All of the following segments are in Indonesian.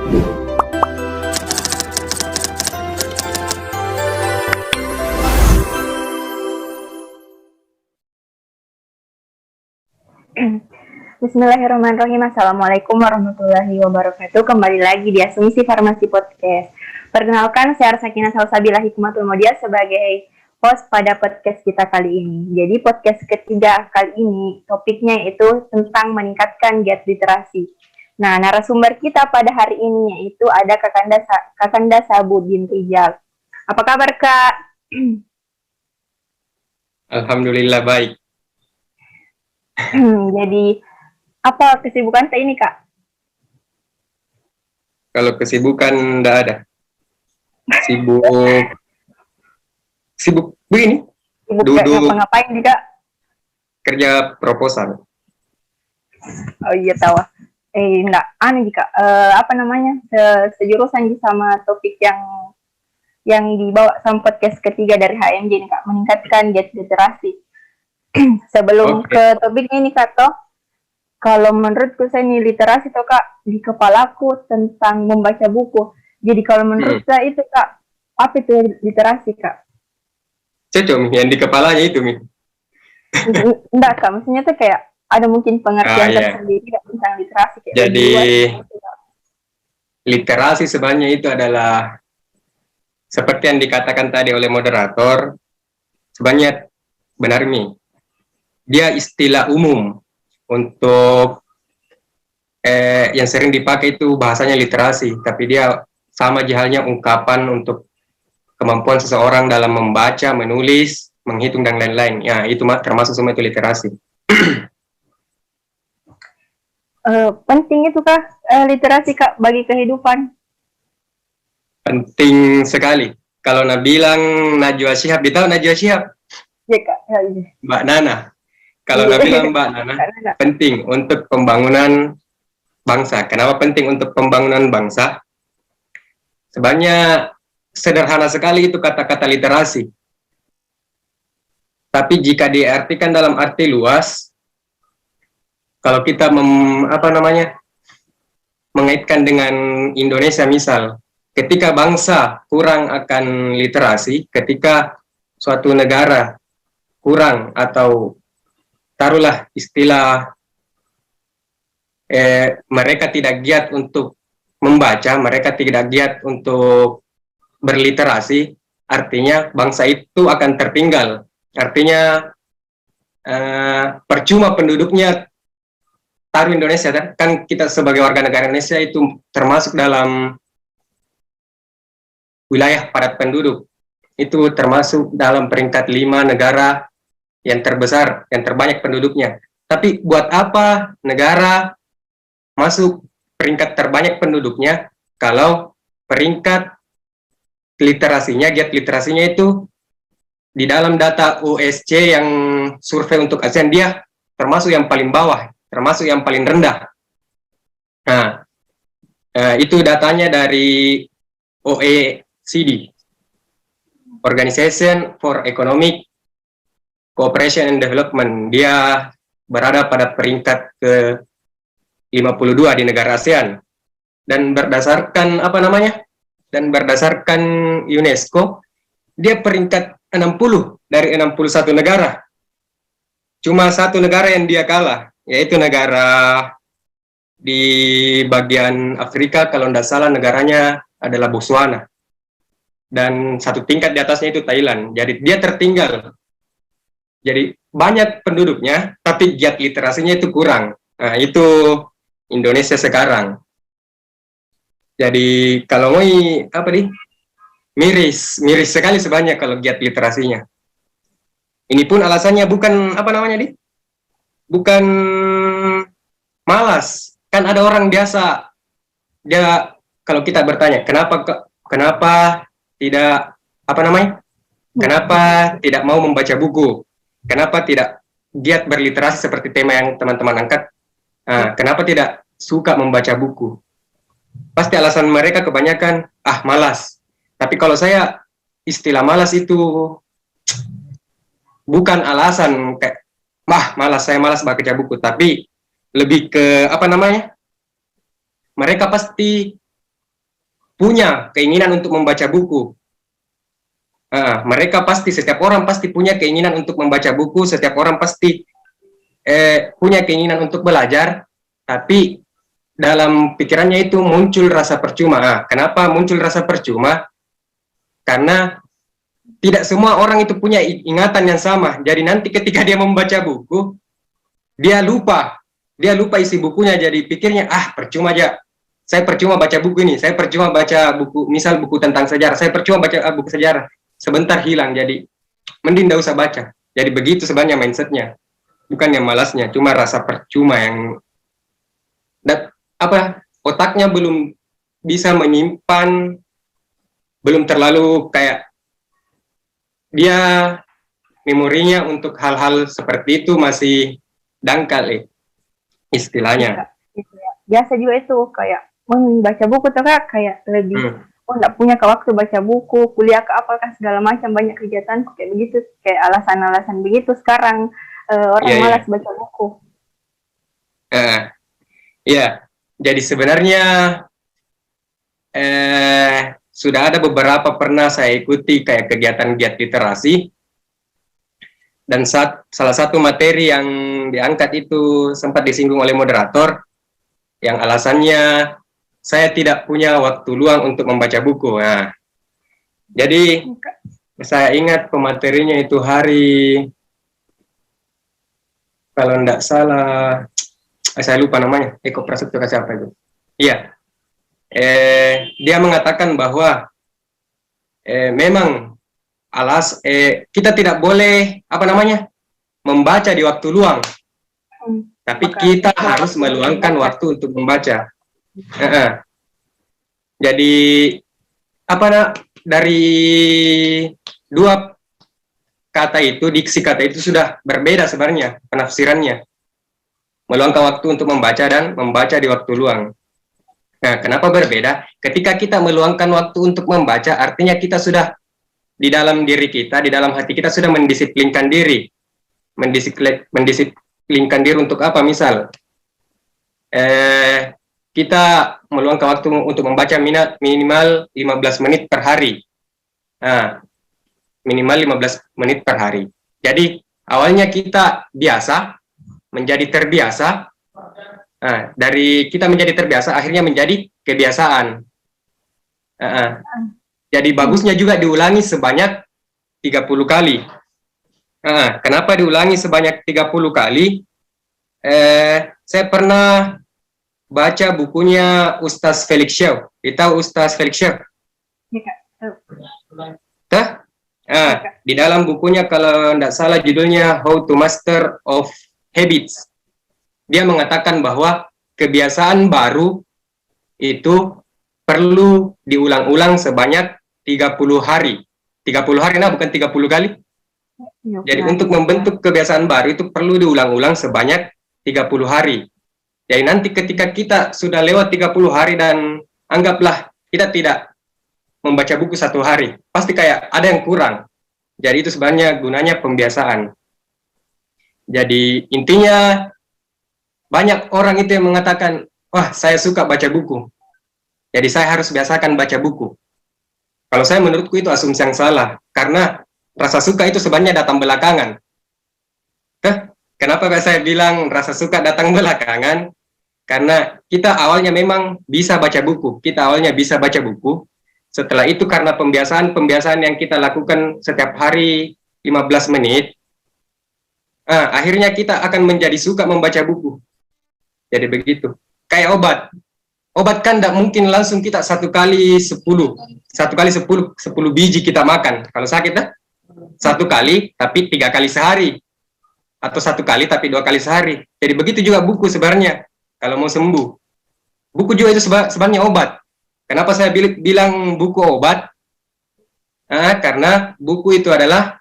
Bismillahirrahmanirrahim. Assalamualaikum warahmatullahi wabarakatuh. Kembali lagi di Asumsi Farmasi Podcast. Perkenalkan, saya Arsakinah Salsabila Hikmatul Modiah sebagai host pada podcast kita kali ini. Jadi podcast ketiga kali ini topiknya itu tentang meningkatkan giat literasi. Nah, narasumber kita pada hari ini yaitu ada Kakanda Sabudin Rijal. Apa kabar, Kak? Alhamdulillah baik. Jadi apa kesibukan Kak ini, Kak? Kalau kesibukan enggak ada. Sibuk begini. Sibuk ngapain juga? Kerja proposal. Oh iya tahu. Enggak, jika sejurusan sama topik yang dibawa sama podcast ketiga dari HMJ ini, Kak, meningkatkan giat literasi. Sebelum ke topiknya ini, Kak, kalau menurutku saya nih literasi tuh, Kak, di kepalaku tentang membaca buku. Jadi kalau menurut saya itu, Kak, apa itu literasi, Kak? Cocok yang di kepalanya itu, Mi. Enggak, Kak, maksudnya tuh kayak ada mungkin pengertian tersendiri tentang literasi. Kayak jadi literasi sebenarnya itu adalah seperti yang dikatakan tadi oleh moderator, sebenarnya benar, Mi. Dia istilah umum untuk yang sering dipakai itu bahasanya literasi, tapi dia sama halnya ungkapan untuk kemampuan seseorang dalam membaca, menulis, menghitung dan lain-lain. Ya, itu termasuk semua itu literasi. Penting itu, Kak, literasi, Kak, bagi kehidupan? Penting sekali. Kalau bilang Najwa Shihab, ditahu Najwa Shihab? Ya, Kak. Ya, Mbak Nana. Kalau bilang Mbak Nana, penting untuk pembangunan bangsa. Kenapa penting untuk pembangunan bangsa? Sebenarnya sederhana sekali itu kata-kata literasi. Tapi jika diartikan dalam arti luas, kalau kita mengaitkan dengan Indonesia misal, ketika bangsa kurang akan literasi, ketika suatu negara kurang atau taruhlah istilah mereka tidak giat untuk membaca, mereka tidak giat untuk berliterasi, artinya bangsa itu akan tertinggal. Artinya percuma penduduknya, taruh Indonesia, kan kita sebagai warga negara Indonesia itu termasuk dalam wilayah padat penduduk, itu termasuk dalam peringkat 5 negara yang terbesar, yang terbanyak penduduknya. Tapi buat apa negara masuk peringkat terbanyak penduduknya kalau peringkat literasinya, giat literasinya itu di dalam data OSC yang survei untuk ASEAN dia termasuk yang paling bawah, termasuk yang paling rendah. Nah, itu datanya dari OECD, Organization for Economic Cooperation and Development. Dia berada pada peringkat ke 52 di negara ASEAN. Dan berdasarkan berdasarkan UNESCO, dia peringkat 60 dari 61 negara. Cuma satu negara yang dia kalah, yaitu negara di bagian Afrika, kalau tidak salah negaranya adalah Botswana. Dan satu tingkat di atasnya itu Thailand. Jadi dia tertinggal. Jadi banyak penduduknya, tapi giat literasinya itu kurang. Nah, itu Indonesia sekarang. Jadi kalau mau miris sekali sebenarnya kalau giat literasinya. Ini pun alasannya bukan bukan malas. Kan ada orang biasa, dia kalau kita bertanya kenapa tidak kenapa tidak mau membaca buku, kenapa tidak giat berliterasi seperti tema yang teman-teman angkat, kenapa tidak suka membaca buku, pasti alasan mereka kebanyakan malas. Tapi kalau saya, istilah malas itu bukan alasan kayak saya malas baca buku, tapi lebih ke mereka pasti punya keinginan untuk membaca buku. Mereka pasti, setiap orang pasti punya keinginan untuk membaca buku, setiap orang pasti punya keinginan untuk belajar, tapi dalam pikirannya itu muncul rasa percuma. Kenapa muncul rasa percuma? Karena tidak semua orang itu punya ingatan yang sama. Jadi nanti ketika dia membaca buku, dia lupa isi bukunya. Jadi pikirnya, percuma aja. Saya percuma baca buku ini, saya percuma baca buku, misal buku tentang sejarah, saya percuma baca buku sejarah. Sebentar hilang, jadi mending tidak usah baca. Jadi begitu sebenarnya mindsetnya. Bukan yang malasnya, cuma rasa percuma yang otaknya belum bisa menyimpan, belum terlalu kayak dia memorinya untuk hal-hal seperti itu masih dangkal istilahnya. Biasa juga itu kayak baca buku tuh kayak lebih nggak punya waktu baca buku, kuliah ke apakah segala macam, banyak kegiatan kayak begitu, kayak alasan-alasan begitu sekarang orang malas baca buku. Jadi sebenarnya sudah ada beberapa pernah saya ikuti kayak kegiatan giat literasi, dan salah satu materi yang diangkat itu sempat disinggung oleh moderator, yang alasannya saya tidak punya waktu luang untuk membaca buku. Jadi saya ingat pematerinya itu hari, kalau tidak salah, saya lupa namanya, Eko Prasetyo siapa itu. Iya. Dia mengatakan bahwa memang kita tidak boleh membaca di waktu luang, tapi kita harus meluangkan waktu untuk membaca. Jadi dari dua kata itu, diksi kata itu sudah berbeda sebenarnya penafsirannya. Meluangkan waktu untuk membaca dan membaca di waktu luang. Kenapa berbeda? Ketika kita meluangkan waktu untuk membaca, artinya kita sudah di dalam diri kita, di dalam hati kita sudah mendisiplinkan diri. Mendisiplinkan diri untuk apa? Misal, kita meluangkan waktu untuk membaca minimal 15 menit per hari. Minimal 15 menit per hari. Jadi, awalnya kita biasa, menjadi terbiasa. Dari kita menjadi terbiasa, akhirnya menjadi kebiasaan. Jadi, bagusnya juga diulangi sebanyak 30 kali. Kenapa diulangi sebanyak 30 kali? Saya pernah baca bukunya Ustaz Felix Shew. Tahu Ustaz Felix Shew? Di dalam bukunya, kalau tidak salah judulnya How to Master of Habits, dia mengatakan bahwa kebiasaan baru itu perlu diulang-ulang sebanyak 30 hari. 30 hari, bukan 30 kali. Jadi untuk membentuk kebiasaan baru itu perlu diulang-ulang sebanyak 30 hari. Jadi nanti ketika kita sudah lewat 30 hari dan anggaplah kita tidak membaca buku 1 hari, pasti kayak ada yang kurang. Jadi itu sebenarnya gunanya pembiasaan. Jadi intinya banyak orang itu yang mengatakan, wah saya suka baca buku, jadi saya harus biasakan baca buku. Kalau saya, menurutku itu asumsi yang salah, karena rasa suka itu sebenarnya datang belakangan. Kenapa saya bilang rasa suka datang belakangan? Karena kita awalnya memang bisa baca buku, setelah itu karena pembiasaan yang kita lakukan setiap hari 15 menit, akhirnya kita akan menjadi suka membaca buku. Jadi begitu. Kayak obat kan tidak mungkin langsung kita 1 kali 10 biji kita makan. Kalau sakit 1 kali tapi 3 kali sehari, atau 1 kali tapi 2 kali sehari. Jadi begitu juga buku sebenarnya. Kalau mau sembuh, buku juga itu sebenarnya obat. Kenapa saya bilang buku obat? Karena buku itu adalah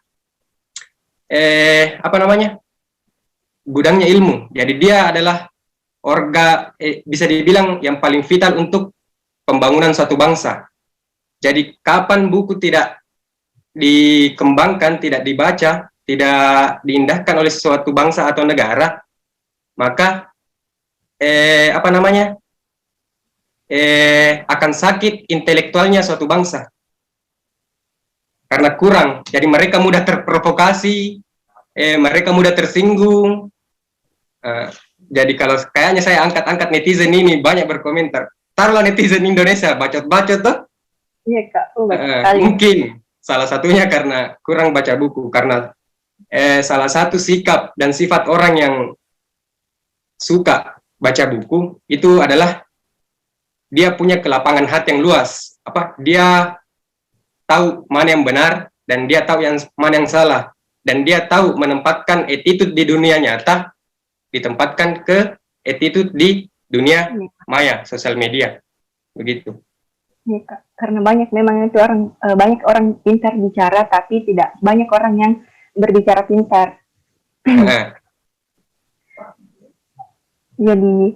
gudangnya ilmu. Jadi dia adalah bisa dibilang yang paling vital untuk pembangunan suatu bangsa. Jadi kapan buku tidak dikembangkan, tidak dibaca, tidak diindahkan oleh suatu bangsa atau negara, maka akan sakit intelektualnya suatu bangsa karena kurang. Jadi mereka mudah terprovokasi, mereka mudah tersinggung. Jadi kalau kayaknya saya angkat-angkat netizen ini banyak berkomentar. Taruhlah netizen Indonesia bacot-bacot tuh. Iya Kak, sekali. Mungkin salah satunya karena kurang baca buku, karena salah satu sikap dan sifat orang yang suka baca buku itu adalah dia punya kelapangan hati yang luas. Dia tahu mana yang benar dan dia tahu yang mana yang salah, dan dia tahu menempatkan attitude di dunia nyata ditempatkan ke attitude di dunia maya, sosial media, begitu. Ya, Kak. Karena memang itu banyak orang pintar bicara, tapi tidak banyak orang yang berbicara pintar. Jadi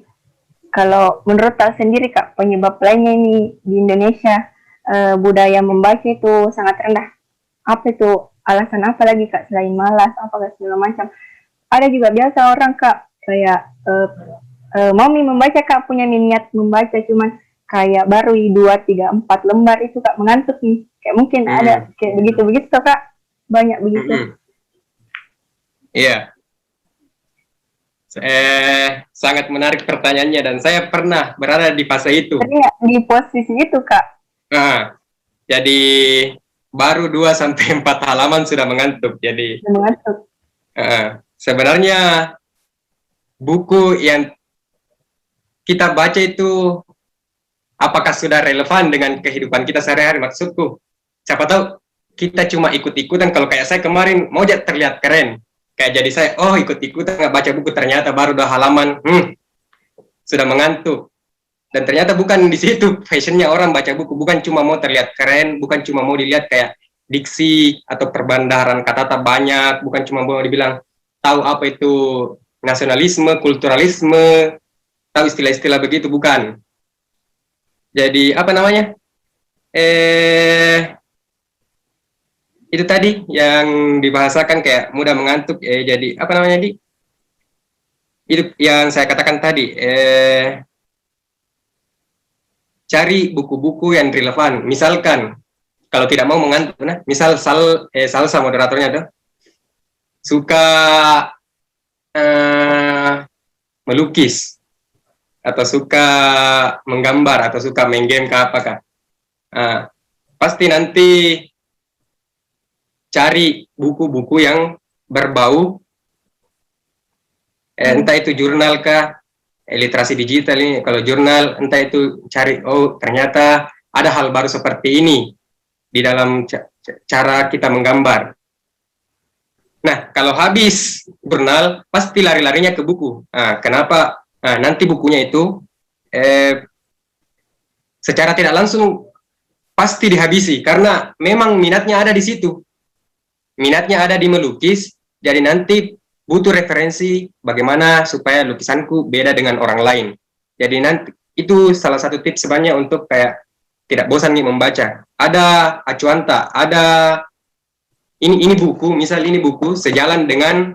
kalau menurut Kak sendiri Kak, penyebab lainnya ini di Indonesia budaya membaca itu sangat rendah. Apa itu alasan apa lagi Kak selain malas, apakah segala macam? Ada juga biasa orang Kak kayak mau membaca Kak, punya niat membaca, cuman kayak baru 2, 3, 4 lembar itu Kak mengantuk nih. Kayak mungkin ada kayak begitu Kak. Banyak begitu. Iya. Sangat menarik pertanyaannya, dan saya pernah berada di fase itu. Di posisi itu Kak. Jadi baru 2-4 halaman sudah mengantuk. Jadi mengantuk. Sebenarnya buku yang kita baca itu apakah sudah relevan dengan kehidupan kita sehari-hari? Maksudku, siapa tahu kita cuma ikut-ikutan. Kalau kayak saya kemarin mau terlihat keren, kayak jadi saya ikut-ikutan nggak baca buku, ternyata baru 2 halaman sudah mengantuk. Dan ternyata bukan di situ fashionnya orang baca buku, bukan cuma mau terlihat keren, bukan cuma mau dilihat kayak diksi atau perbandaran kata-kata banyak, bukan cuma mau dibilang tahu apa itu nasionalisme, kulturalisme, tahu istilah-istilah begitu, bukan. Jadi itu tadi yang dibahasakan kayak mudah mengantuk. Jadi itu yang saya katakan tadi, cari buku-buku yang relevan. Misalkan kalau tidak mau mengantuk, misal Salsa moderatornya tuh suka melukis atau suka menggambar atau suka main game ke apakah, pasti nanti cari buku-buku yang berbau entah itu jurnal kah, literasi digital ini. Kalau jurnal, entah itu cari ternyata ada hal baru seperti ini di dalam cara kita menggambar. Nah, kalau habis jurnal pasti lari-larinya ke buku. Kenapa? Nanti bukunya itu secara tidak langsung pasti dihabisi karena memang minatnya ada di situ. Minatnya ada di melukis, jadi nanti butuh referensi bagaimana supaya lukisanku beda dengan orang lain. Jadi nanti itu salah satu tips sebenarnya untuk kayak tidak bosan nih membaca. Ada acuan tak? Ada ini buku, misal ini buku sejalan dengan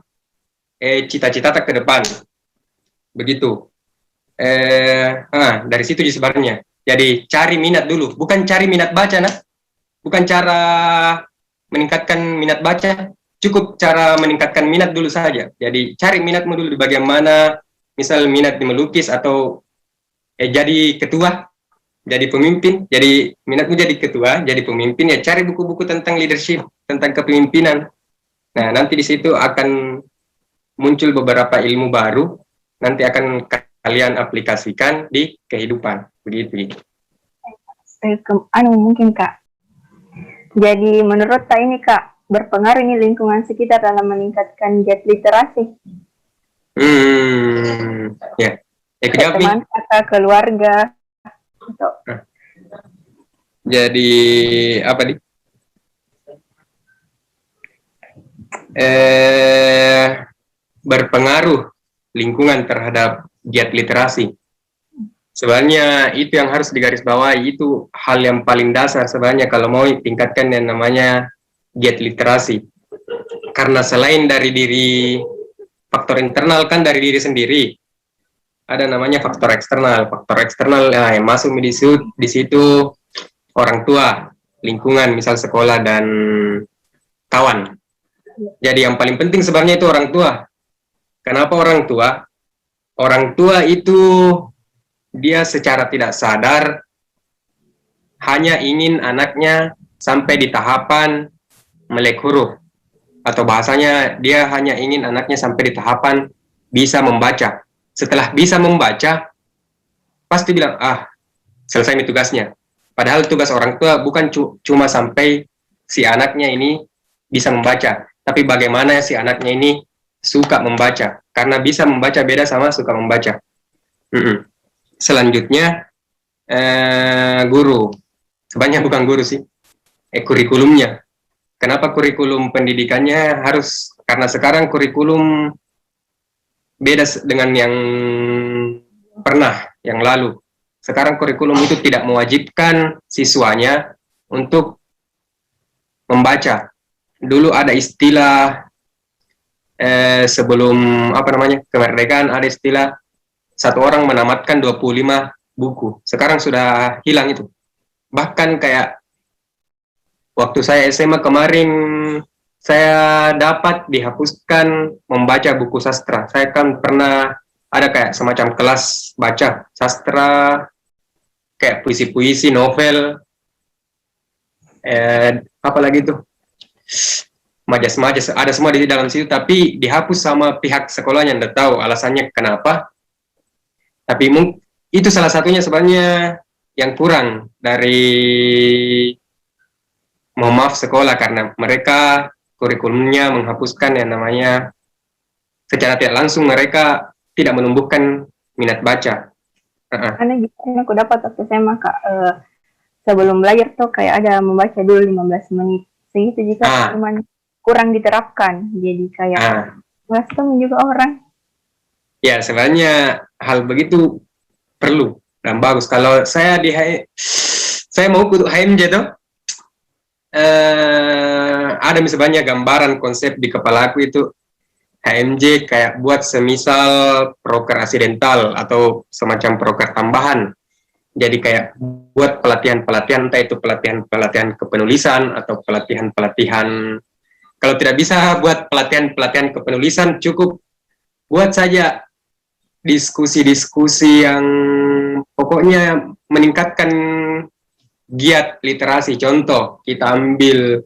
cita-cita tak ke depan. Begitu. Dari situ sebenarnya. Jadi cari minat dulu, bukan cari minat baca, bukan cara meningkatkan minat baca, cukup cara meningkatkan minat dulu saja. Jadi cari minatmu dulu di bagian mana, misal minat di melukis atau jadi ketua, jadi pemimpin. Jadi minatmu jadi ketua, jadi pemimpin, ya cari buku-buku tentang leadership, tentang kepemimpinan. Nah, nanti di situ akan muncul beberapa ilmu baru, nanti akan kalian aplikasikan di kehidupan, begitu. Mungkin Kak. Jadi menurut Kak ini Kak, berpengaruh ini lingkungan sekitar dalam meningkatkan giat literasi? Ya. Teman, kata keluarga. Gitu. Jadi apa nih? Berpengaruh lingkungan terhadap giat literasi. Sebenarnya itu yang harus digarisbawahi, itu hal yang paling dasar sebenarnya kalau mau tingkatkan yang namanya giat literasi. Karena selain dari diri, faktor internal kan dari diri sendiri. ada namanya faktor eksternal. Faktor eksternal yang masuk di situ orang tua, lingkungan, misal sekolah dan kawan. Jadi yang paling penting sebenarnya itu orang tua. Kenapa orang tua? Orang tua itu dia secara tidak sadar hanya ingin anaknya sampai di tahapan melek huruf. Atau bahasanya dia hanya ingin anaknya sampai di tahapan bisa membaca. Setelah bisa membaca, pasti bilang, selesai nih tugasnya. Padahal tugas orang tua bukan cuma sampai si anaknya ini bisa membaca, tapi bagaimana si anaknya ini suka membaca. Karena bisa membaca beda sama suka membaca. Selanjutnya, guru. Sebenarnya bukan guru sih, kurikulumnya. Kenapa kurikulum pendidikannya harus, karena sekarang kurikulum beda dengan yang pernah, yang lalu. Sekarang kurikulum itu tidak mewajibkan siswanya untuk membaca. Dulu ada istilah sebelum kemerdekaan, ada istilah satu orang menamatkan 25 buku. Sekarang sudah hilang itu. Bahkan kayak waktu saya SMA kemarin, saya dapat dihapuskan membaca buku sastra. Saya kan pernah ada kayak semacam kelas baca sastra, kayak puisi-puisi, novel, apalagi itu, majas-majas, ada semua di dalam situ, tapi dihapus sama pihak sekolahnya. Nggak tahu alasannya kenapa, tapi itu salah satunya sebenarnya yang kurang dari, mohon maaf, sekolah, karena mereka kurikulumnya menghapuskan yang namanya, secara tidak langsung mereka tidak menumbuhkan minat baca. Karena gitu aku dapat waktu SMA Kak, sebelum belajar tuh kayak ada membaca dulu 15 menit segitu, jika cuman kurang diterapkan, jadi kayak temen juga orang. Ya, sebenarnya hal begitu perlu dan bagus. Kalau saya saya mau ikut HMJ tuh, ada misalnya gambaran konsep di kepala aku itu, HMJ kayak buat semisal proker asidental atau semacam proker tambahan. Jadi kayak buat pelatihan-pelatihan, entah itu pelatihan-pelatihan kepenulisan atau pelatihan-pelatihan. Kalau tidak bisa buat pelatihan-pelatihan kepenulisan, cukup buat saja diskusi-diskusi yang pokoknya meningkatkan giat literasi. Contoh, kita ambil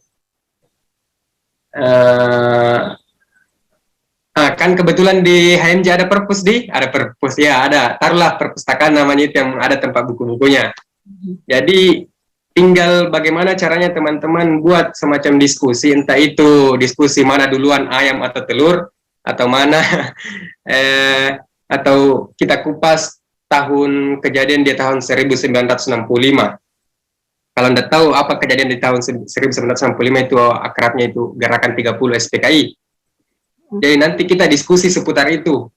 kan kebetulan di HMJ ada perpus ya, ada, taruhlah perpustakaan namanya itu, yang ada tempat buku-bukunya. Jadi tinggal bagaimana caranya teman-teman buat semacam diskusi, entah itu diskusi mana duluan, ayam atau telur, atau mana atau kita kupas kejadian di tahun 1965. Kalau Anda tahu apa kejadian di tahun 1965, itu akrabnya itu Gerakan 30 SPKI. Jadi nanti kita diskusi seputar itu.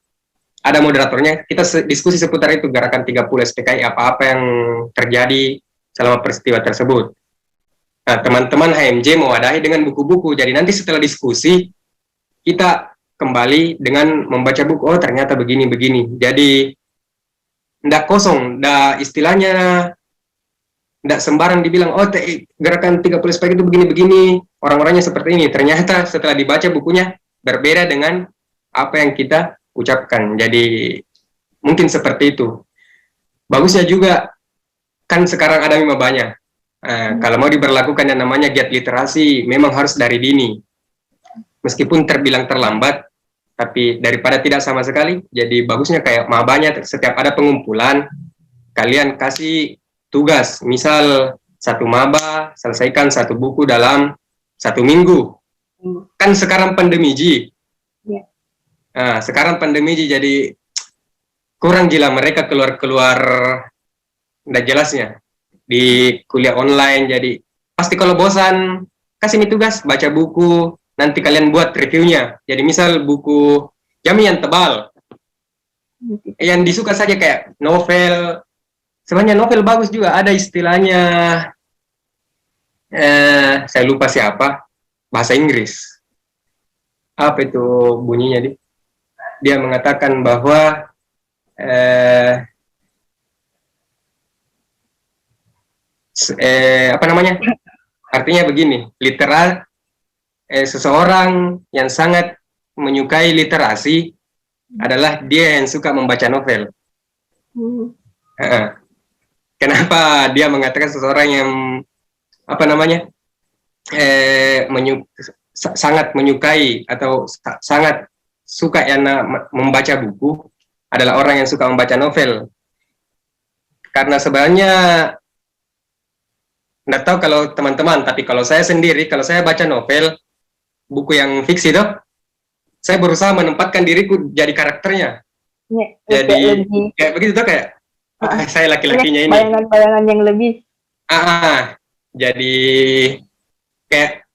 Ada moderatornya, kita diskusi seputar itu, Gerakan 30 SPKI, apa-apa yang terjadi selama peristiwa tersebut. Nah, teman-teman HMJ mewadahi dengan buku-buku. Jadi nanti setelah diskusi, kita kembali dengan membaca buku. Oh, ternyata begini-begini. Jadi ndak kosong, ndak istilahnya, ndak sembarang dibilang, oh Gerakan 30 SPKI itu begini-begini, orang-orangnya seperti ini. Ternyata setelah dibaca bukunya, berbeda dengan apa yang kita ucapkan. Jadi mungkin seperti itu. Bagusnya juga kan sekarang ada banyak. Kalau mau diberlakukan yang namanya giat literasi, memang harus dari dini. Meskipun terbilang terlambat, tapi daripada tidak sama sekali. Jadi bagusnya kayak mabanya, setiap ada pengumpulan, kalian kasih tugas. Misal satu maba selesaikan satu buku dalam 1 minggu. Kan sekarang pandemi Ji. Sekarang pandemi Ji, jadi kurang gila mereka keluar nggak jelasnya di kuliah online. Jadi pasti kalau bosan, kasih nih tugas, baca buku, nanti kalian buat reviewnya. Jadi misal buku Jami yang tebal, yang disuka saja, kayak novel. Sebenarnya novel bagus juga, ada istilahnya, saya lupa siapa, bahasa Inggris. Apa itu bunyinya, dia mengatakan bahwa eh, apa namanya? Artinya begini, literal seseorang yang sangat menyukai literasi adalah dia yang suka membaca novel. Kenapa dia mengatakan seseorang yang apa namanya sangat menyukai atau sangat suka yang membaca buku adalah orang yang suka membaca novel? Karena sebenarnya nggak tahu kalau teman-teman, tapi kalau saya sendiri, kalau saya baca novel, buku yang fiksi itu, saya berusaha menempatkan diriku jadi karakternya. Ya, jadi kayak begitu tuh, kayak saya laki-lakinya ini. Bayangan-bayangan yang lebih. Jadi kayak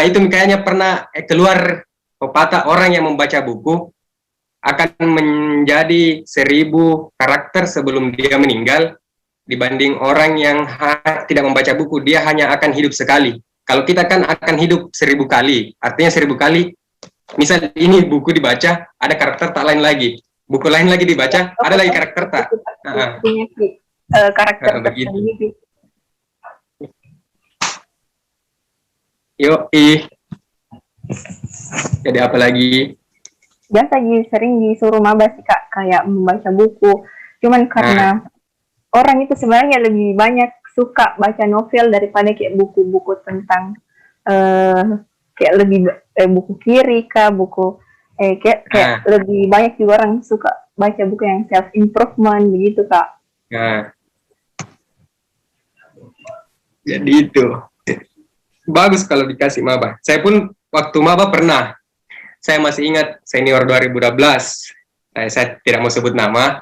itu kayaknya pernah keluar pepatah, orang yang membaca buku akan menjadi 1000 karakter sebelum dia meninggal, dibanding orang yang tidak membaca buku, dia hanya akan hidup sekali. Kalau kita kan akan hidup 1000 kali, artinya 1000 kali. Misal ini buku dibaca, ada karakter tak lain lagi. Buku lain lagi dibaca, ada lagi karakter tak. Karakter begitu. Jadi apa lagi? Biasa sering disuruh maba sih Kak, kayak membaca buku. Cuman karena orang itu sebenarnya lebih banyak suka baca novel daripada kayak buku-buku tentang kayak lebih buku kiri kah, buku kayak lebih banyak juga orang suka baca buku yang self improvement begitu Kak. Jadi itu bagus kalau dikasih maba. Saya pun waktu maba pernah, saya masih ingat senior 2012, saya tidak mau sebut nama,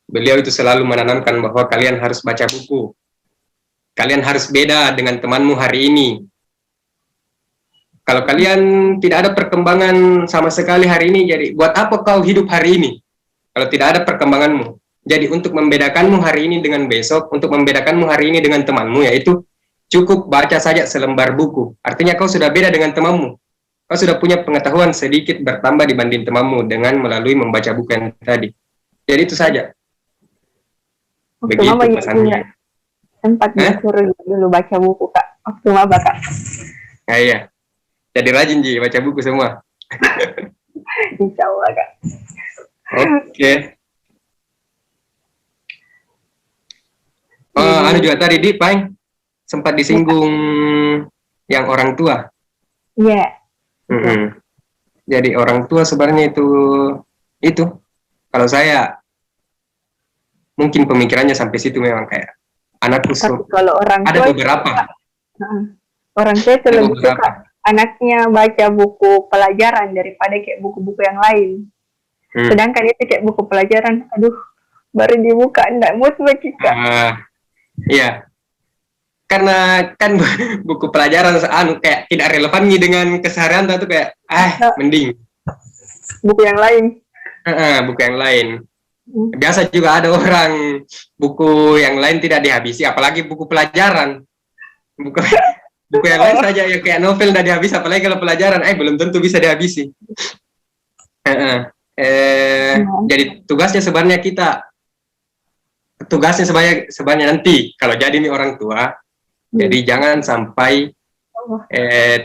beliau itu selalu menanamkan bahwa kalian harus baca buku, kalian harus beda dengan temanmu hari ini. Kalau kalian tidak ada perkembangan sama sekali hari ini, jadi buat apa kau hidup hari ini kalau tidak ada perkembanganmu? Jadi untuk membedakanmu hari ini dengan besok, untuk membedakanmu hari ini dengan temanmu, yaitu cukup baca saja selembar buku. Artinya kau sudah beda dengan temanmu, kau sudah punya pengetahuan sedikit bertambah dibanding temanmu dengan melalui membaca buku yang tadi. Jadi itu saja. Begitu pesannya. Sempat disuruh dulu baca buku Kak, waktu maba Kak. Iya. Jadi rajin Ji, baca buku semua. Insya Allah Kak. Oke. Anu juga tadi di Pang sempat disinggung yang orang tua. Iya. Jadi orang tua sebenarnya itu kalau saya mungkin pemikirannya sampai situ, memang kayak anakku. Kalau orang tua ada beberapa orang tua itu lebih suka anaknya baca buku pelajaran daripada kayak buku-buku yang lain. Sedangkan itu kayak buku pelajaran, aduh, baru dibuka enggak mood bagi Kak. Iya. Karena kan buku pelajaran kayak tidak relevan nih dengan keseharian tuh, kayak mending buku yang lain. Buku yang lain. Biasa juga ada orang buku yang lain tidak dihabisi, apalagi buku pelajaran. Buku yang lain saja ya, kayak novel udah dihabis, apalagi kalau pelajaran belum tentu bisa dihabisi. Jadi tugasnya sebenarnya nanti kalau jadi nih orang tua, jadi jangan sampai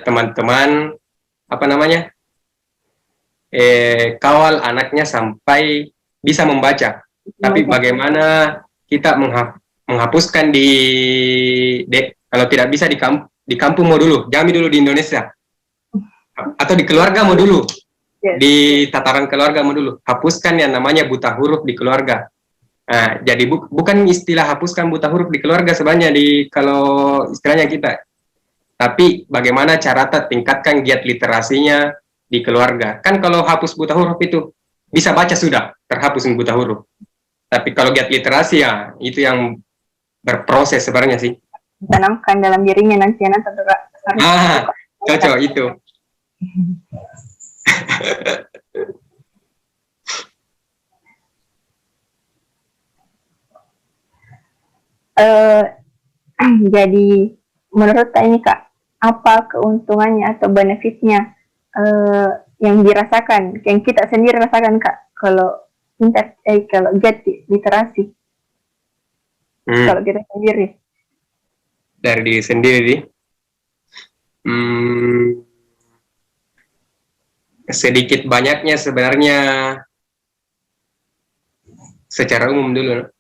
teman-teman kawal anaknya sampai bisa membaca. Tapi bagaimana kita menghapuskan kalau tidak bisa di kampung mau dulu, jangan dulu di Indonesia, atau di keluarga mau dulu, di tataran keluarga mau dulu, hapuskan yang namanya buta huruf di keluarga. Jadi bukan istilah hapuskan buta huruf di keluarga sebenarnya kalau istilahnya kita, tapi bagaimana cara tingkatkan giat literasinya di keluarga. Kan kalau hapus buta huruf itu bisa baca sudah terhapus buta huruf, tapi kalau giat literasi ya itu yang berproses sebenarnya sih. Tanamkan dalam dirinya nanti anak cocok itu. Jadi menurut ini Kak, apa keuntungannya atau benefitnya yang dirasakan, yang kita sendiri rasakan Kak, kalau kalau giat literasi kalau kita sendiri. Dari diri sendiri. Sedikit banyaknya sebenarnya secara umum dulu.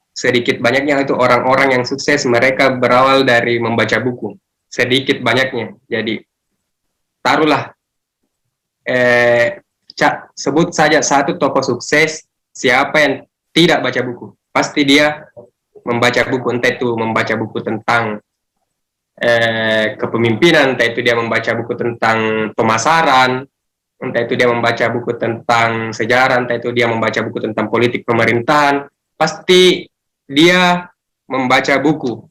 Sedikit banyaknya itu orang-orang yang sukses mereka berawal dari membaca buku. Sedikit banyaknya. Jadi taruhlah sebut saja satu tokoh sukses, siapa yang tidak baca buku? Pasti dia membaca buku, entah itu membaca buku tentang kepemimpinan, entah itu dia membaca buku tentang pemasaran, entah itu dia membaca buku tentang sejarah, entah itu dia membaca buku tentang politik pemerintahan, pasti dia membaca buku.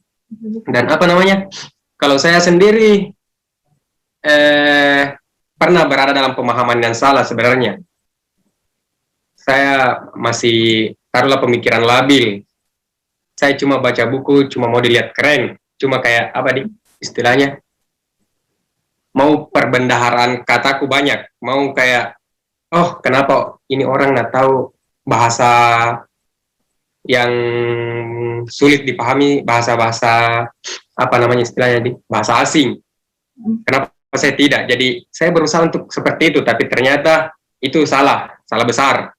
Dan apa namanya, kalau saya sendiri pernah berada dalam pemahaman yang salah sebenarnya. Saya masih taruhlah pemikiran labil. Saya cuma baca buku, cuma mau dilihat keren, cuma kayak apa istilahnya, mau perbendaharaan kataku banyak, mau kayak, oh kenapa ini orang nggak tahu bahasa yang sulit dipahami, bahasa-bahasa apa namanya istilahnya bahasa asing. Kenapa saya tidak? Jadi saya berusaha untuk seperti itu, tapi ternyata itu salah besar.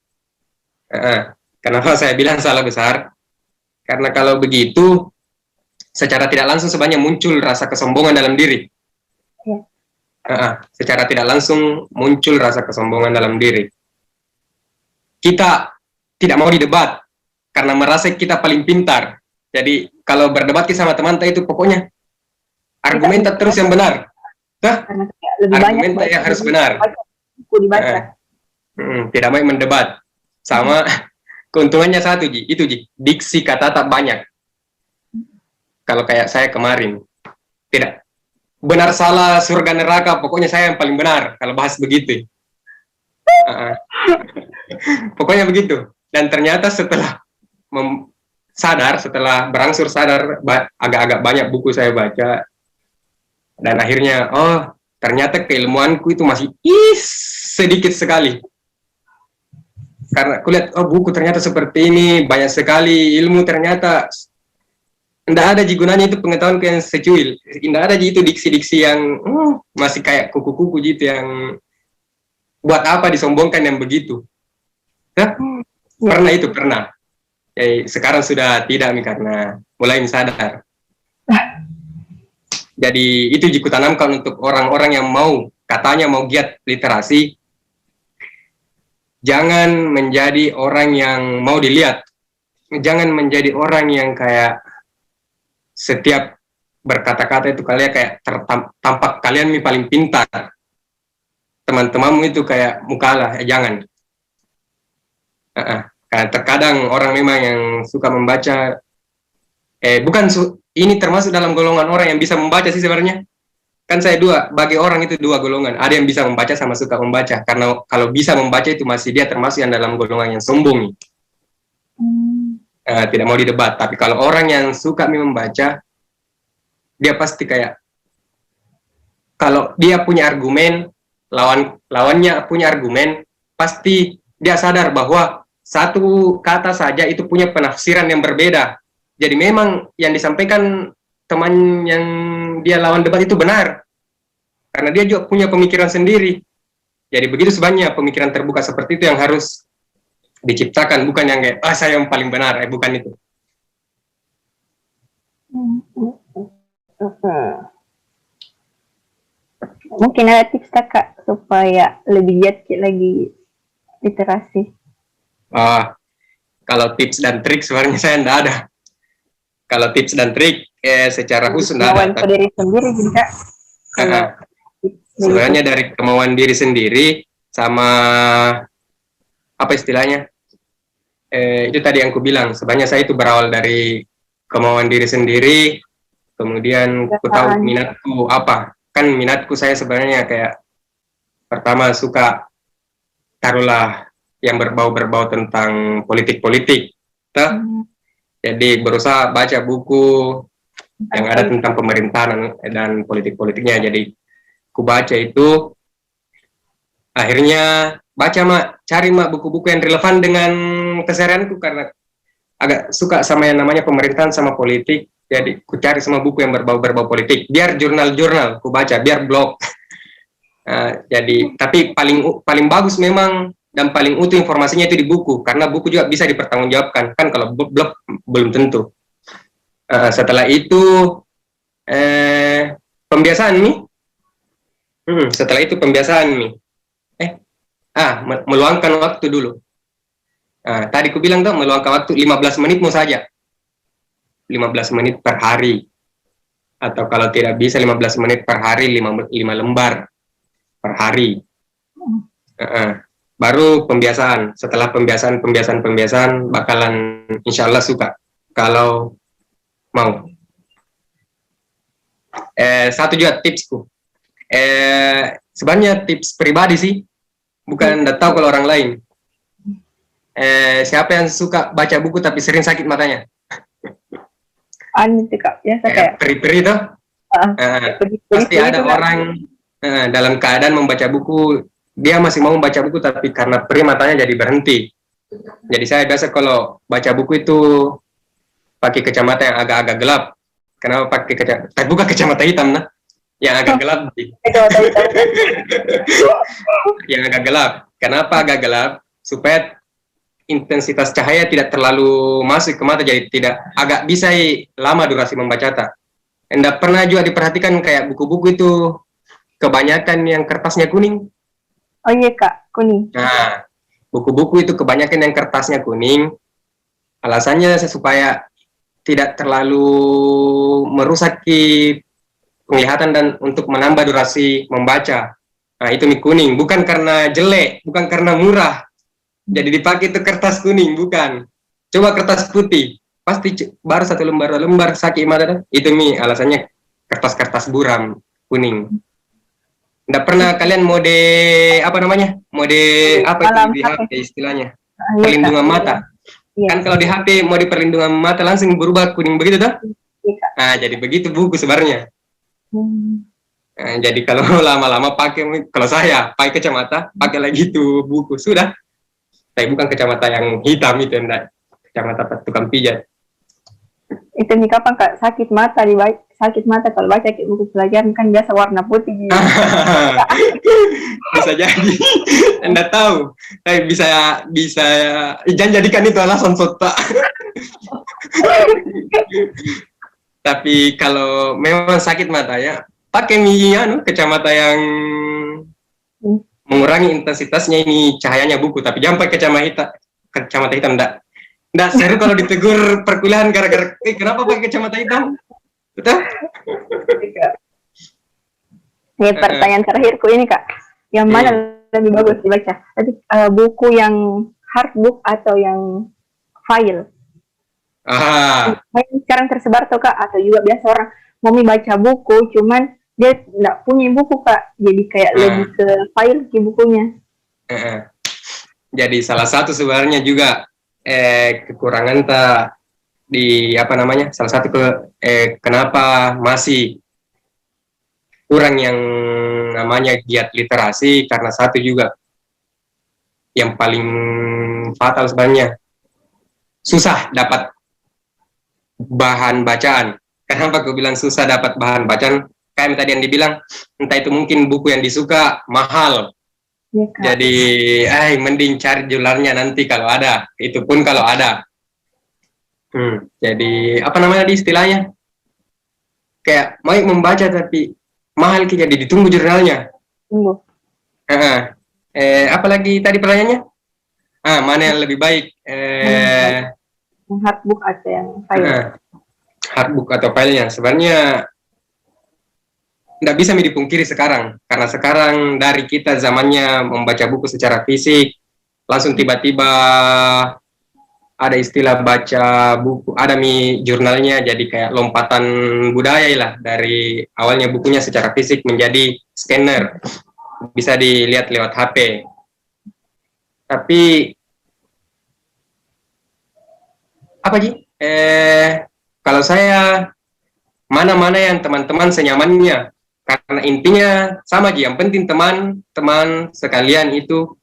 Kenapa saya bilang salah besar? Karena kalau begitu, secara tidak langsung sebenarnya muncul rasa kesombongan dalam diri. Secara tidak langsung muncul rasa kesombongan dalam diri. Kita tidak mau didebat karena merasa kita paling pintar. Jadi kalau berdebat sama teman itu pokoknya argumenta terus yang benar. Argumenta yang harus benar. Tidak mau mendebat. Sama keuntungannya satu diksi kata tak banyak. Kalau kayak saya kemarin, tidak benar salah surga neraka, pokoknya saya yang paling benar kalau bahas begitu. Pokoknya begitu. Dan ternyata setelah berangsur sadar, agak-agak banyak buku saya baca, dan akhirnya ternyata keilmuanku itu masih sedikit sekali. Karena aku lihat buku ternyata seperti ini, banyak sekali ilmu ternyata. Tidak ada gunanya itu pengetahuan yang secuil. Tidak ada itu diksi-diksi yang masih kayak kuku-kuku gitu yang buat apa disombongkan yang begitu. Pernah. Jadi, sekarang sudah tidak nih karena mulai sadar. Jadi itu kutanamkan untuk orang-orang yang katanya mau giat literasi. Jangan menjadi orang yang mau dilihat. Jangan menjadi orang yang kayak setiap berkata-kata itu kalian kayak tampak kalian paling pintar. Teman-temanmu itu kayak mukalah, jangan. Karena terkadang orang memang yang suka membaca, ini termasuk dalam golongan orang yang bisa membaca sih sebenarnya. Kan saya bagi orang itu dua golongan. Ada yang bisa membaca sama suka membaca. Karena kalau bisa membaca itu masih dia termasuk yang dalam golongan yang sombong. Tidak mau didebat. Tapi kalau orang yang suka membaca, dia pasti kayak, kalau dia punya argumen, lawannya punya argumen, pasti dia sadar bahwa satu kata saja itu punya penafsiran yang berbeda. Jadi memang yang disampaikan teman yang dia lawan debat itu benar. Karena dia juga punya pemikiran sendiri. Jadi begitu sebenarnya pemikiran terbuka seperti itu yang harus diciptakan, bukan yang kayak saya yang paling benar, bukan itu. Mungkin ada tips kakak supaya lebih giat lagi literasi. Kalau tips dan trik sebenarnya saya tidak ada. Kalau tips dan trik secara khusus tidak ada. Kemauan diri sendiri juga. Sebenarnya dari kemauan diri sendiri sama apa istilahnya? Itu tadi yang aku bilang, sebenarnya saya itu berawal dari kemauan diri sendiri, kemudian aku tahu minatku apa. Kan minatku saya sebenarnya kayak pertama suka taruhlah yang berbau tentang politik-politik. Jadi berusaha baca buku yang ada tentang pemerintahan dan politik-politiknya. Jadi aku baca itu, akhirnya baca mak, cari mak buku-buku yang relevan dengan keseharianku karena agak suka sama yang namanya pemerintahan sama politik. Jadi ku cari semua buku yang berbau politik. Biar jurnal-jurnal ku baca, biar blog. Jadi tapi paling bagus memang dan paling utuh informasinya itu di buku karena buku juga bisa dipertanggungjawabkan kan kalau blog belum tentu. Setelah itu pembiasaan nih. Setelah itu pembiasaan nih. Meluangkan waktu dulu. Tadi ku bilang tuh meluangkan waktu 15 menitmu saja. 15 menit per hari. Atau kalau tidak bisa 15 menit per hari, 5 lembar per hari. Baru pembiasaan. Setelah pembiasaan bakalan insya Allah suka. Kalau mau. Satu juga tipsku. Sebenarnya tips pribadi sih. Bukan enggak tahu kalau orang lain. Siapa yang suka baca buku tapi sering sakit matanya? Itu Kak, biasa kayak peri-peri tuh. Pasti ada orang dalam keadaan membaca buku, dia masih mau membaca buku tapi karena perih matanya jadi berhenti. Jadi saya biasa kalau baca buku itu pakai kacamata yang agak-agak gelap. Kenapa pakai kacamata? Bukan kacamata hitam nah. Yang agak gelap. Yang agak gelap. Kenapa agak gelap? Supaya intensitas cahaya tidak terlalu masuk ke mata, jadi tidak agak bisa lama durasi membaca tak. Enggak pernah juga diperhatikan kayak buku-buku itu kebanyakan yang kertasnya kuning. Oh iya Kak, kuning. Nah, buku-buku itu kebanyakan yang kertasnya kuning. Alasannya supaya tidak terlalu merusaki penglihatan dan untuk menambah durasi membaca. Nah, itu nih kuning, bukan karena jelek, bukan karena murah. Jadi dipakai itu kertas kuning, bukan. Coba kertas putih, pasti baru satu lembar sakit mata. Itu nih alasannya kertas-kertas buram kuning. Nggak pernah kalian mode apa namanya? Mode apa itu di HP istilahnya? Perlindungan mata. Kan kalau di HP mode perlindungan mata langsung berubah kuning begitu tuh? Nah, jadi begitu buku sebenarnya. Nah, jadi kalau lama-lama pakai, kalau saya pakai kacamata, pakai lagi tuh buku sudah. Tapi bukan kacamata yang hitam itu, enggak. Kacamata tukang pijat. Itu nih kapan Kak sakit mata kalau baca kayak buku pelajaran kan biasa warna putih gitu. Bisa jadi, Anda tahu. Tapi bisa jangan jadikan itu alasan sota. Tapi kalau memang sakit mata ya, pakai kacamata yang mengurangi intensitasnya ini cahayanya buku. Tapi jangan pakai kacamata hitam, enggak seru kalau ditegur perkuliahan gara-gara kenapa pakai kacamata hitam? Betul? Ini pertanyaan terakhirku ini Kak, yang mana lebih bagus dibaca? Tadi buku yang hardbook atau yang file? Sekarang tersebar tuh Kak, atau juga biasa orang mau baca buku, cuman dia nggak punya buku Kak, jadi kayak lebih ke file ke bukunya. Jadi salah satu sebenarnya juga kekurangan di apa namanya, salah satu kenapa masih kurang yang namanya giat literasi, karena satu juga yang paling fatal sebenarnya susah dapat bahan bacaan. Kenapa aku bilang susah dapat bahan bacaan? Kayak tadi yang dibilang, entah itu mungkin buku yang disuka mahal. Ya, jadi mending cari jurnalnya nanti kalau ada, itu pun kalau ada. Jadi apa namanya di istilahnya, kayak mau membaca tapi mahal, jadi ditunggu jurnalnya. Apalagi tadi pertanyaannya, mana yang lebih baik, hardbook atau yang file? Hardbook atau filenya sebenarnya nggak bisa dipungkiri sekarang, karena sekarang dari kita zamannya membaca buku secara fisik, langsung tiba-tiba ada istilah baca buku, ada jurnalnya, jadi kayak lompatan budaya lah, dari awalnya bukunya secara fisik menjadi scanner, bisa dilihat lewat HP. Tapi apa sih? Kalau saya mana-mana yang teman-teman senyamannya, karena intinya sama aja, yang penting teman-teman sekalian itu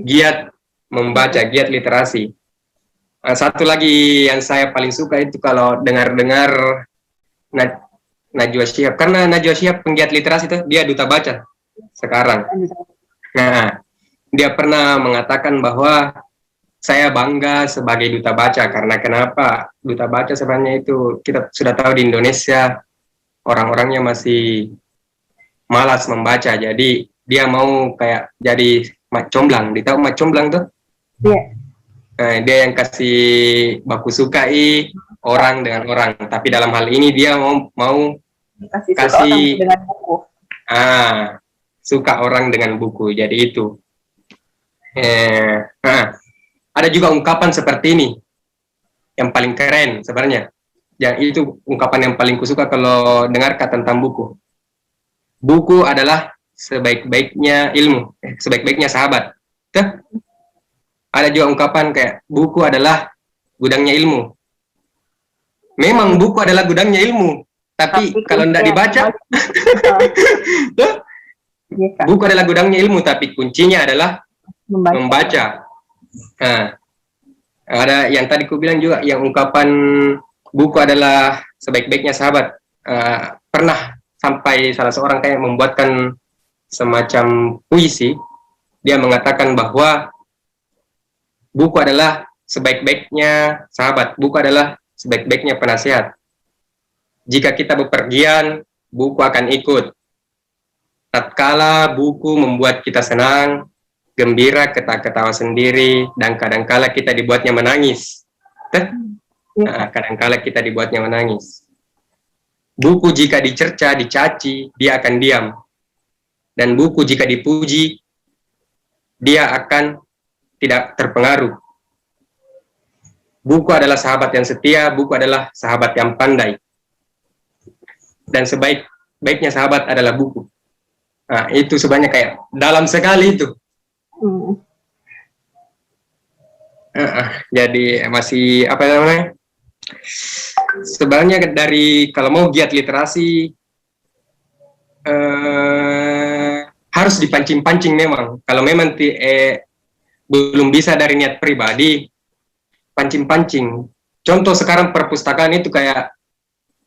giat membaca, giat literasi. Satu lagi yang saya paling suka itu kalau dengar-dengar Najwa Shihab, karena Najwa Shihab penggiat literasi itu, dia duta baca sekarang. Nah, dia pernah mengatakan bahwa saya bangga sebagai duta baca, karena kenapa? Duta baca sebenarnya itu kita sudah tahu di Indonesia orang-orangnya masih malas membaca, jadi dia mau kayak jadi mak comblang. Ditahu mak comblang tuh? Iya. Nah, dia yang kasih baku sukai orang dengan orang, tapi dalam hal ini dia mau kasih dengan buku. Suka orang dengan buku. Jadi itu. Ada juga ungkapan seperti ini yang paling keren sebenarnya. Yang itu ungkapan yang paling kusuka kalau dengar tentang buku. Buku adalah sebaik-baiknya ilmu, sebaik-baiknya sahabat. Tuh. Ada juga ungkapan kayak buku adalah gudangnya ilmu. Memang buku adalah gudangnya ilmu, tapi kalau tidak dibaca, buku adalah gudangnya ilmu, tapi kuncinya adalah membaca. Nah, ada yang tadi ku bilang juga, yang ungkapan buku adalah sebaik-baiknya sahabat. Pernah sampai salah seorang kayak membuatkan semacam puisi. Dia mengatakan bahwa buku adalah sebaik-baiknya sahabat, buku adalah sebaik-baiknya penasihat. Jika kita bepergian, buku akan ikut. Tatkala buku membuat kita senang, gembira, ketawa sendiri, dan kadangkala kita dibuatnya menangis. Kadangkala kita dibuatnya menangis. Buku jika dicerca, dicaci, dia akan diam. Dan buku jika dipuji, dia akan tidak terpengaruh. Buku adalah sahabat yang setia, buku adalah sahabat yang pandai. Dan sebaik-baiknya sahabat adalah buku. Nah, itu sebenarnya kayak dalam sekali itu. Jadi masih apa namanya? Sebenarnya dari kalau mau giat literasi harus dipancing-pancing memang. Kalau memang belum bisa dari niat pribadi, pancing-pancing. Contoh sekarang perpustakaan itu kayak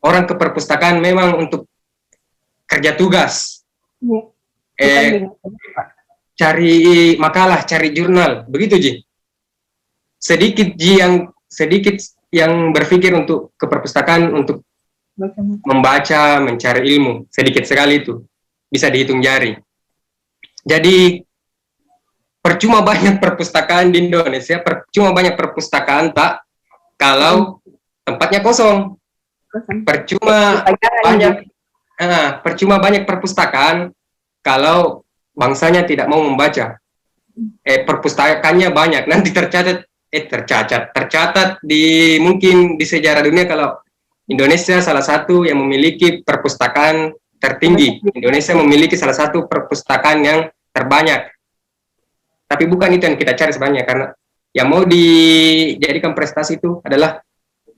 orang ke perpustakaan memang untuk kerja tugas, cari makalah, cari jurnal, begitu Ji. Sedikit yang berpikir untuk ke perpustakaan untuk membaca, mencari ilmu, sedikit sekali itu, bisa dihitung jari. Jadi percuma banyak perpustakaan di Indonesia, percuma banyak perpustakaan tak kalau tempatnya kosong. Percuma banyak perpustakaan kalau bangsanya tidak mau membaca. Perpustakaannya banyak, nanti tercatat mungkin di sejarah dunia kalau Indonesia salah satu yang memiliki perpustakaan tertinggi. Indonesia memiliki salah satu perpustakaan yang terbanyak. Tapi bukan itu yang kita cari sebenarnya, karena yang mau dijadikan prestasi itu adalah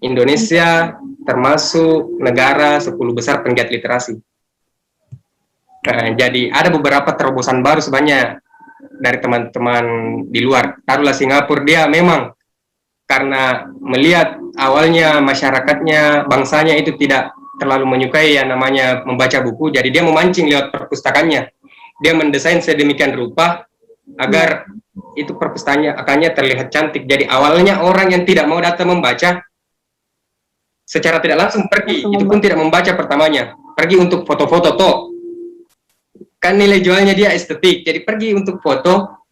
Indonesia termasuk negara 10 besar penggiat literasi. Jadi ada beberapa terobosan baru sebenarnya dari teman-teman di luar. Taruhlah Singapura, dia memang karena melihat awalnya masyarakatnya, bangsanya itu tidak terlalu menyukai yang namanya membaca buku, jadi dia memancing lewat perpustakaannya. Dia mendesain sedemikian rupa agar itu perpustakaannya terlihat cantik. Jadi awalnya orang yang tidak mau datang membaca secara tidak langsung pergi, itu pun tidak membaca pertamanya, pergi untuk foto-foto toh. Kan nilai jualnya dia estetik, jadi pergi untuk foto.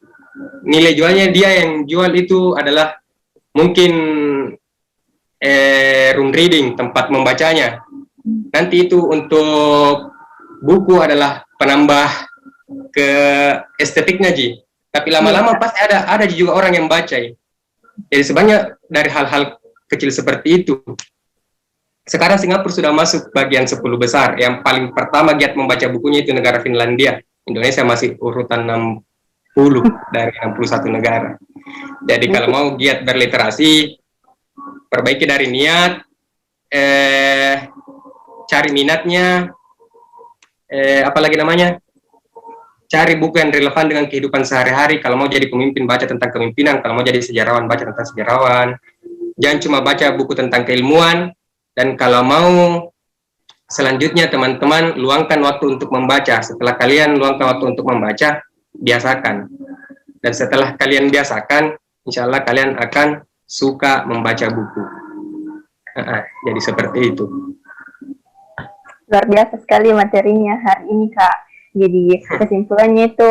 Nilai jualnya dia yang jual itu adalah mungkin room reading, tempat membacanya. Nanti itu untuk buku adalah penambah ke estetiknya Ji. Tapi lama-lama pasti ada juga orang yang baca. Jadi sebenarnya dari hal-hal kecil seperti itu. Sekarang Singapura sudah masuk bagian 10 besar. Yang paling pertama giat membaca bukunya itu negara Finlandia. Indonesia masih urutan 60 dari 61 negara. Jadi kalau mau giat berliterasi, perbaiki dari niat, cari minatnya, apalagi namanya, cari buku yang relevan dengan kehidupan sehari-hari. Kalau mau jadi pemimpin, baca tentang kepemimpinan. Kalau mau jadi sejarawan, baca tentang sejarawan. Jangan cuma baca buku tentang keilmuan. Dan kalau mau selanjutnya teman-teman luangkan waktu untuk membaca. Setelah kalian luangkan waktu untuk membaca, biasakan. Dan setelah kalian biasakan, insya Allah kalian akan suka membaca buku. Jadi seperti itu. Luar biasa sekali materinya hari ini, Kak. Jadi kesimpulannya itu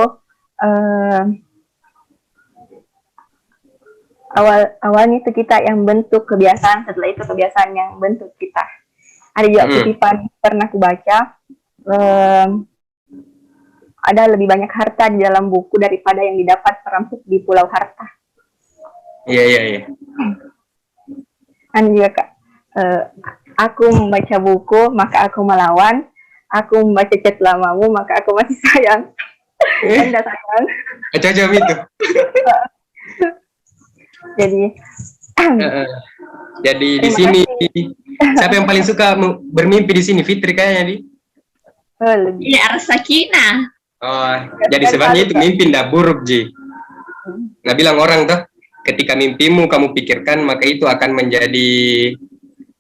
awalnya itu kita yang bentuk kebiasaan, setelah itu kebiasaan yang bentuk kita. Ada juga kutipan pernah aku baca, ada lebih banyak harta di dalam buku daripada yang didapat perampok di Pulau Harta. Iya. Kan juga, Kak. Aku membaca buku, maka aku melawan. Aku membaca chat lamamu, maka aku masih sayang. Anda sayang. Macam itu. Jadi di sini siapa yang paling suka bermimpi di sini? Fitri kayaknya di. Iya, Sakinah. Oh, jadi sebenarnya itu mimpi ndak buruk, Ji. Nggak bilang orang tuh, ketika mimpimu kamu pikirkan, maka itu akan menjadi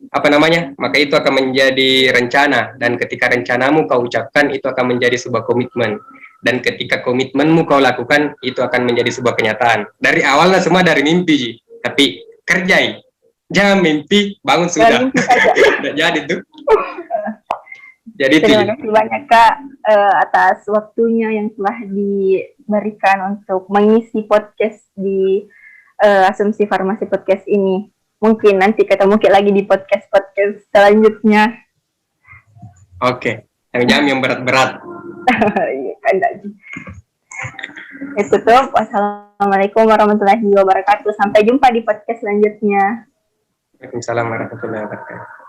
maka itu akan menjadi rencana, dan ketika rencanamu kau ucapkan itu akan menjadi sebuah komitmen, dan ketika komitmenmu kau lakukan itu akan menjadi sebuah kenyataan. Dari awalnya semua dari mimpi, Ji. Tapi kerjai, jangan mimpi bangun sudah. Nggak jadi tuh. Jadi terima kasih banyak, Kak, atas waktunya yang telah diberikan untuk mengisi podcast di Asumsi Farmasi Podcast ini. Mungkin nanti ketemu lagi di podcast selanjutnya. Oke, yang berat-berat. Itu tuh. Wassalamualaikum warahmatullahi wabarakatuh. Sampai jumpa di podcast selanjutnya. Waalaikumsalam warahmatullahi wabarakatuh.